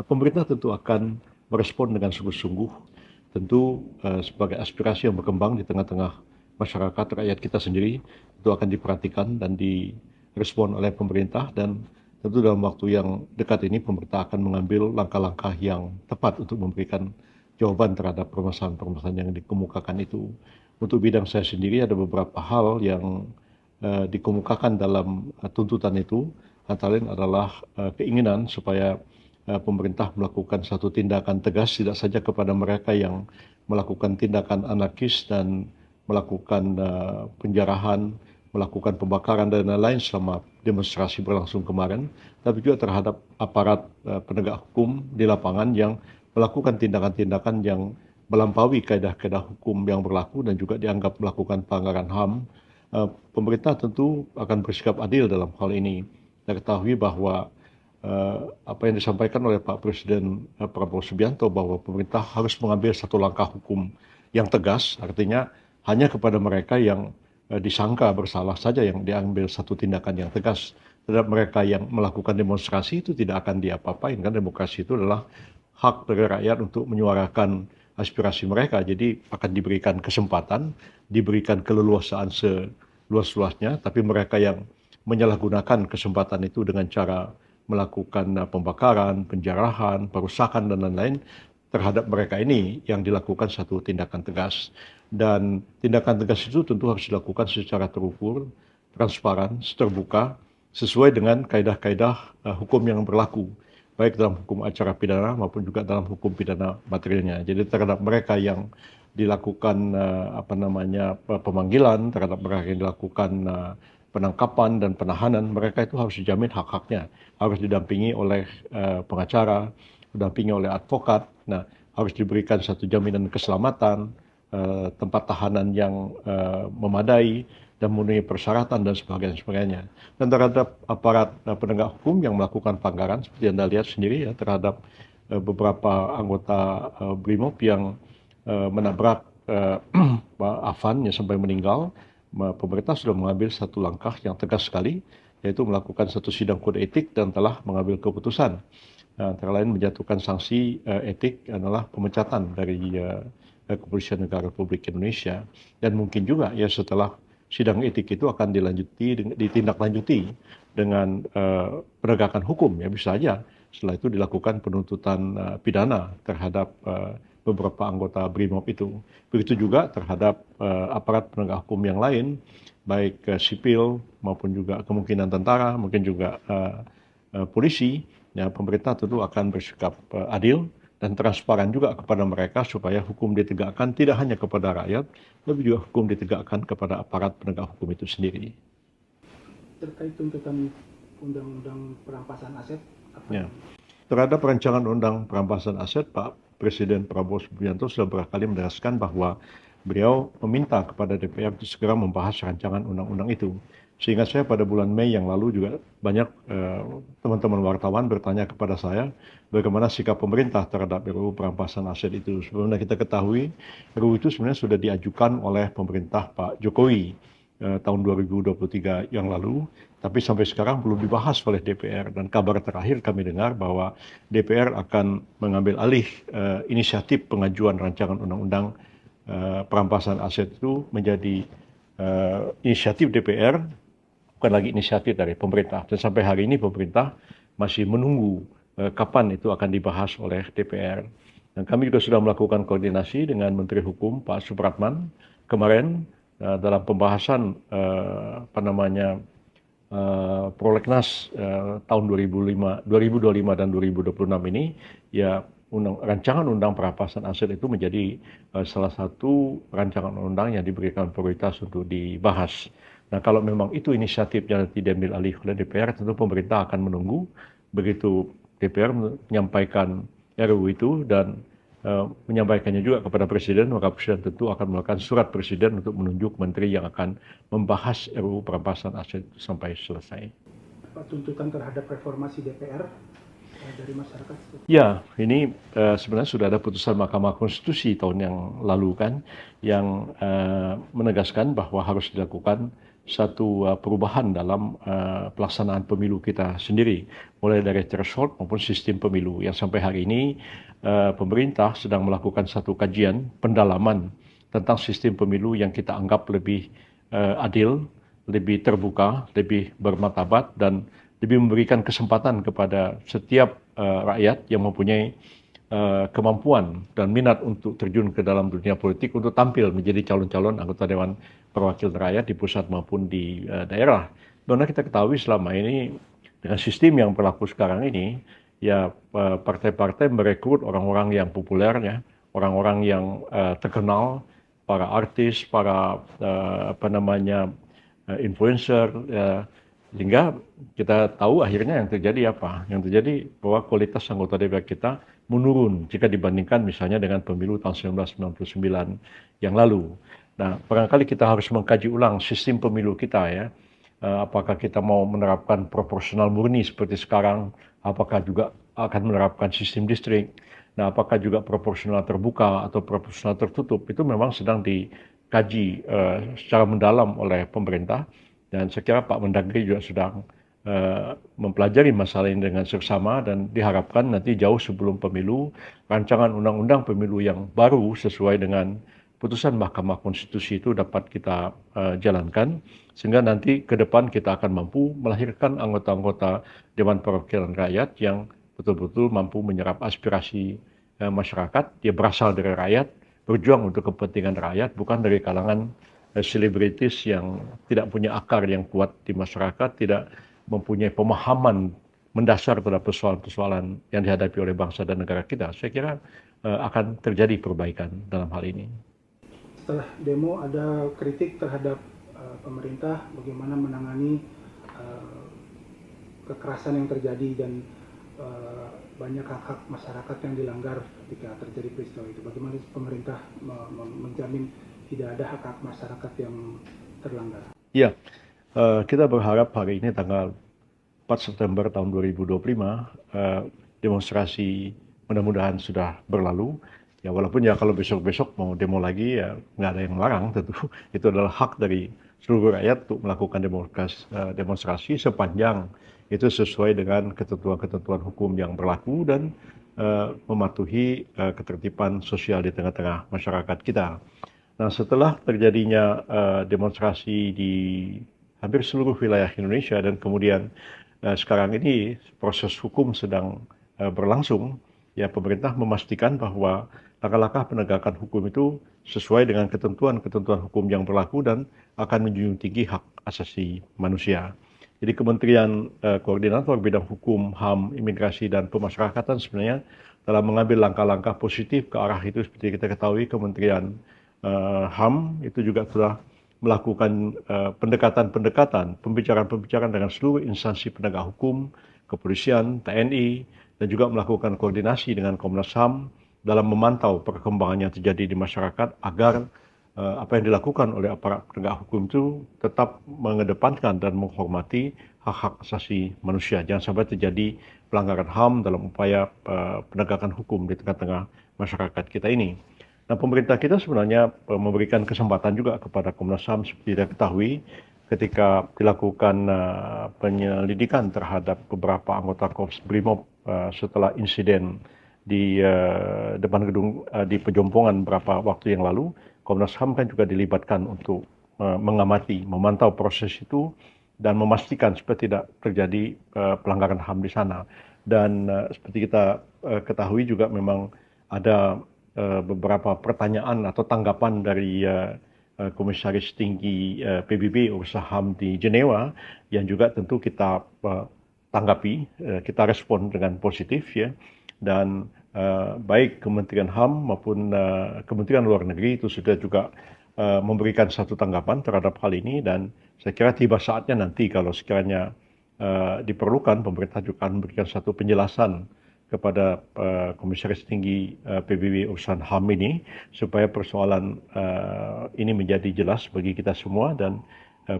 Pemerintah tentu akan merespon dengan sungguh-sungguh, tentu sebagai aspirasi yang berkembang di tengah-tengah masyarakat rakyat kita sendiri, itu akan diperhatikan dan direspon oleh pemerintah, dan tentu dalam waktu yang dekat ini pemerintah akan mengambil langkah-langkah yang tepat untuk memberikan jawaban terhadap permasalahan-permasalahan yang dikemukakan itu. Untuk bidang saya sendiri ada beberapa hal yang dikemukakan dalam tuntutan itu, antara lain adalah keinginan supaya pemerintah melakukan satu tindakan tegas tidak saja kepada mereka yang melakukan tindakan anarkis dan melakukan penjarahan, melakukan pembakaran dan lain-lain selama demonstrasi berlangsung kemarin, tapi juga terhadap aparat penegak hukum di lapangan yang melakukan tindakan-tindakan yang melampaui kaedah-kaedah hukum yang berlaku dan juga dianggap melakukan pelanggaran HAM. Pemerintah tentu akan bersikap adil dalam hal ini. Kita ketahui bahwa apa yang disampaikan oleh Pak Presiden Prabowo Subianto bahwa pemerintah harus mengambil satu langkah hukum yang tegas, artinya hanya kepada mereka yang disangka bersalah saja yang diambil satu tindakan yang tegas. Terhadap mereka yang melakukan demonstrasi itu tidak akan diapa-apain, kan demokrasi itu adalah hak dari rakyat untuk menyuarakan aspirasi mereka. Jadi akan diberikan kesempatan, diberikan keleluasaan seluas-luasnya, tapi mereka yang menyalahgunakan kesempatan itu dengan cara melakukan pembakaran, penjarahan, perusakan dan lain-lain, terhadap mereka ini yang dilakukan satu tindakan tegas. Dan tindakan tegas itu tentu harus dilakukan secara terukur, transparan, terbuka, sesuai dengan kaedah-kaedah hukum yang berlaku, baik dalam hukum acara pidana maupun juga dalam hukum pidana materialnya. Jadi terhadap mereka yang dilakukan pemanggilan, terhadap mereka yang dilakukan penangkapan dan penahanan, mereka itu harus dijamin hak-haknya, harus didampingi oleh pengacara, didampingi oleh advokat. Nah, harus diberikan satu jaminan keselamatan, tempat tahanan yang memadai dan memenuhi persyaratan dan sebagainya. Dan terhadap aparat penegak hukum yang melakukan pelanggaran, seperti Anda lihat sendiri ya, terhadap beberapa anggota BRIMOB yang menabrak Pak Afan yang sampai meninggal, pemerintah sudah mengambil satu langkah yang tegas sekali, yaitu melakukan satu sidang kode etik dan telah mengambil keputusan. Antara lain menjatuhkan sanksi etik adalah pemecatan dari Kepolisian Negara Republik Indonesia, dan mungkin juga ya setelah sidang etik itu akan ditindaklanjuti dengan penegakan hukum, ya bisa saja setelah itu dilakukan penuntutan pidana terhadap beberapa anggota BRIMOB itu. Begitu juga terhadap aparat penegak hukum yang lain, baik sipil maupun juga kemungkinan tentara, mungkin juga polisi. Ya, pemerintah tentu akan bersikap adil dan transparan juga kepada mereka supaya hukum ditegakkan tidak hanya kepada rakyat, tapi juga hukum ditegakkan kepada aparat penegak hukum itu sendiri. Terkait tuntutan undang-undang perampasan aset, ya. Terhadap rancangan undang perampasan aset, Pak Presiden Prabowo Subianto sudah berkali menegaskan bahwa beliau meminta kepada DPR untuk segera membahas rancangan undang-undang itu. Sehingga saya pada bulan Mei yang lalu juga banyak teman-teman wartawan bertanya kepada saya bagaimana sikap pemerintah terhadap RUU perampasan aset itu. Sebenarnya kita ketahui RUU itu sebenarnya sudah diajukan oleh pemerintah Pak Jokowi tahun 2023 yang lalu, tapi sampai sekarang belum dibahas oleh DPR, dan kabar terakhir kami dengar bahwa DPR akan mengambil alih inisiatif pengajuan rancangan undang-undang perampasan aset itu menjadi inisiatif DPR, bukan lagi inisiatif dari pemerintah. Dan sampai hari ini pemerintah masih menunggu kapan itu akan dibahas oleh DPR. Dan kami juga sudah melakukan koordinasi dengan Menteri Hukum Pak Supratman kemarin dalam pembahasan Prolegnas tahun 2025 dan 2026 ini, ya rancangan undang perampasan aset itu menjadi salah satu rancangan undang yang diberikan prioritas untuk dibahas. Nah, kalau memang itu inisiatifnya tidak diambil alih oleh DPR, tentu pemerintah akan menunggu begitu DPR menyampaikan RUU itu dan menyampaikannya juga kepada Presiden, maka Presiden tentu akan melakukan surat Presiden untuk menunjuk Menteri yang akan membahas RUU perampasan aset sampai selesai. Tuntutan terhadap reformasi DPR dari masyarakat? Ya, ini sebenarnya sudah ada putusan Mahkamah Konstitusi tahun yang lalu kan, yang menegaskan bahwa harus dilakukan satu perubahan dalam pelaksanaan pemilu kita sendiri, mulai dari threshold maupun sistem pemilu yang sampai hari ini pemerintah sedang melakukan satu kajian pendalaman tentang sistem pemilu yang kita anggap lebih adil, lebih terbuka, lebih bermartabat dan lebih memberikan kesempatan kepada setiap rakyat yang mempunyai kemampuan dan minat untuk terjun ke dalam dunia politik untuk tampil menjadi calon-calon anggota Dewan Perwakilan Rakyat di pusat maupun di daerah. Karena kita ketahui selama ini dengan sistem yang berlaku sekarang ini, ya partai-partai merekrut orang-orang yang populer, ya, orang-orang yang terkenal, para artis, para influencer, sehingga kita tahu akhirnya yang terjadi apa? Yang terjadi bahwa kualitas anggota DPR kita menurun jika dibandingkan misalnya dengan pemilu tahun 1999 yang lalu. Nah, barangkali kita harus mengkaji ulang sistem pemilu kita, ya. Apakah kita mau menerapkan proporsional murni seperti sekarang? Apakah juga akan menerapkan sistem distrik? Nah, apakah juga proporsional terbuka atau proporsional tertutup? Itu memang sedang dikaji secara mendalam oleh pemerintah. Dan saya kira Pak Mendagri juga sedang mempelajari masalah ini dengan seksama dan diharapkan nanti jauh sebelum pemilu, rancangan undang-undang pemilu yang baru sesuai dengan putusan Mahkamah Konstitusi itu dapat kita jalankan, sehingga nanti ke depan kita akan mampu melahirkan anggota-anggota Dewan Perwakilan Rakyat yang betul-betul mampu menyerap aspirasi masyarakat, dia berasal dari rakyat, berjuang untuk kepentingan rakyat, bukan dari kalangan selebritis yang tidak punya akar yang kuat di masyarakat, tidak mempunyai pemahaman mendasar terhadap persoalan-persoalan yang dihadapi oleh bangsa dan negara kita. Saya kira akan terjadi perbaikan dalam hal ini. Setelah demo ada kritik terhadap pemerintah bagaimana menangani kekerasan yang terjadi dan banyak hak-hak masyarakat yang dilanggar ketika terjadi peristiwa itu. Bagaimana pemerintah menjamin tidak ada hak-hak masyarakat yang terlanggar? Ya, kita berharap hari ini tanggal 4 September tahun 2025 demonstrasi mudah-mudahan sudah berlalu. Ya, walaupun ya kalau besok-besok mau demo lagi ya nggak ada yang melarang, tentu itu adalah hak dari seluruh rakyat untuk melakukan demonstrasi sepanjang itu sesuai dengan ketentuan-ketentuan hukum yang berlaku dan mematuhi ketertiban sosial di tengah-tengah masyarakat kita. Nah, setelah terjadinya demonstrasi di hampir seluruh wilayah Indonesia dan kemudian sekarang ini proses hukum sedang berlangsung, ya pemerintah memastikan bahwa langkah-langkah penegakan hukum itu sesuai dengan ketentuan-ketentuan hukum yang berlaku dan akan menjunjung tinggi hak asasi manusia. Jadi Kementerian Koordinator Bidang Hukum, HAM, Imigrasi, dan Pemasyarakatan sebenarnya telah mengambil langkah-langkah positif ke arah itu. Seperti kita ketahui, Kementerian HAM itu juga telah melakukan pendekatan-pendekatan, pembicaraan-pembicaraan dengan seluruh instansi penegak hukum, kepolisian, TNI, dan juga melakukan koordinasi dengan Komnas HAM dalam memantau perkembangan yang terjadi di masyarakat agar apa yang dilakukan oleh aparat penegak hukum itu tetap mengedepankan dan menghormati hak-hak asasi manusia. Jangan sampai terjadi pelanggaran HAM dalam upaya penegakan hukum di tengah-tengah masyarakat kita ini. Nah, pemerintah kita sebenarnya memberikan kesempatan juga kepada Komnas HAM seperti kita ketahui ketika dilakukan penyelidikan terhadap beberapa anggota Korps Brimob setelah insiden di depan gedung di Pejompongan beberapa waktu yang lalu. Komnas HAM kan juga dilibatkan untuk mengamati, memantau proses itu dan memastikan supaya tidak terjadi pelanggaran HAM di sana. Dan seperti kita ketahui juga memang ada beberapa pertanyaan atau tanggapan dari Komisaris Tinggi PBB urusan HAM di Jenewa yang juga tentu kita tanggapi, kita respon dengan positif, ya. Dan baik Kementerian HAM maupun Kementerian Luar Negeri itu sudah juga memberikan satu tanggapan terhadap hal ini, dan saya kira tiba saatnya nanti kalau sekiranya diperlukan pemerintah juga akan memberikan satu penjelasan kepada Komisaris Tinggi PBB urusan HAM ini supaya persoalan ini menjadi jelas bagi kita semua, dan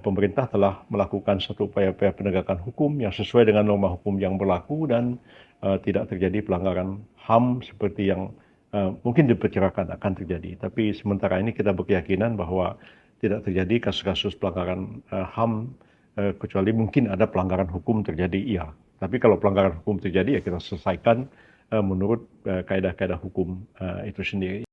pemerintah telah melakukan satu upaya-upaya penegakan hukum yang sesuai dengan norma hukum yang berlaku dan tidak terjadi pelanggaran HAM seperti yang mungkin diperkirakan akan terjadi. Tapi sementara ini kita berkeyakinan bahwa tidak terjadi kasus-kasus pelanggaran HAM, kecuali mungkin ada pelanggaran hukum terjadi, iya. Tapi kalau pelanggaran hukum terjadi ya kita selesaikan menurut kaedah-kaedah hukum itu sendiri.